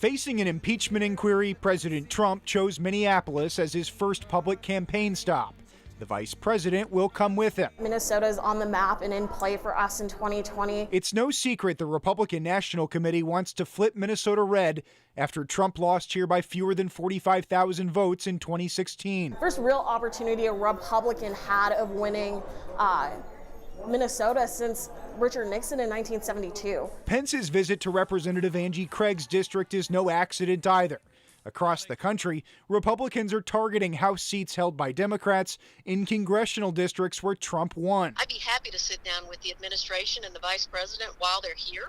Facing an impeachment inquiry, President Trump chose Minneapolis as his first public campaign stop. The vice president will come with him. Minnesota is on the map and in play for us in 2020. It's no secret the Republican National Committee wants to flip Minnesota red after Trump lost here by fewer than 45,000 votes in 2016. First real opportunity a Republican had of winning Minnesota since Richard Nixon in 1972. Pence's visit to Representative Angie Craig's district is no accident either. Across the country, Republicans are targeting House seats held by Democrats in congressional districts where Trump won. I'd be happy to sit down with the administration and the vice president while they're here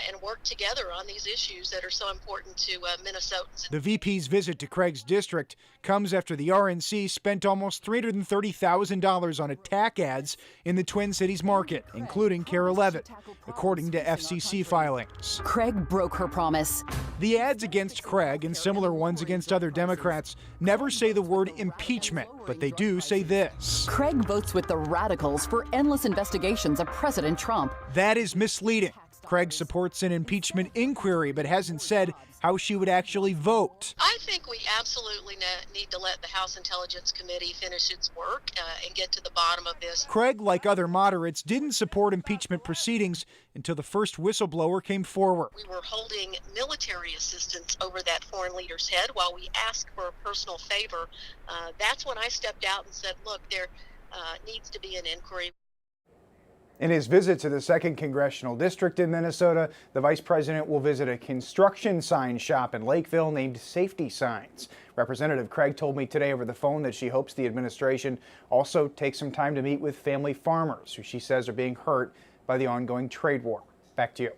and work together on these issues that are so important to Minnesotans. The VP's visit to Craig's district comes after the RNC spent almost $330,000 on attack ads in the Twin Cities market, including KARE 11, according to FCC filings. Craig broke her promise. The ads against Craig and similar ones against other Democrats never say the word impeachment, but they do say this. Craig votes with the radicals for endless investigations of President Trump. That is misleading. Craig supports an impeachment inquiry, but hasn't said how she would actually vote. I think we absolutely need to let the House Intelligence Committee finish its work and get to the bottom of this. Craig, like other moderates, didn't support impeachment proceedings until the first whistleblower came forward. We were holding military assistance over that foreign leader's head while we asked for a personal favor. That's when I stepped out and said, look, there needs to be an inquiry. In his visit to the 2nd Congressional District in Minnesota, the vice president will visit a construction sign shop in Lakeville named Safety Signs. Representative Craig told me today over the phone that she hopes the administration also takes some time to meet with family farmers who she says are being hurt by the ongoing trade war. Back to you.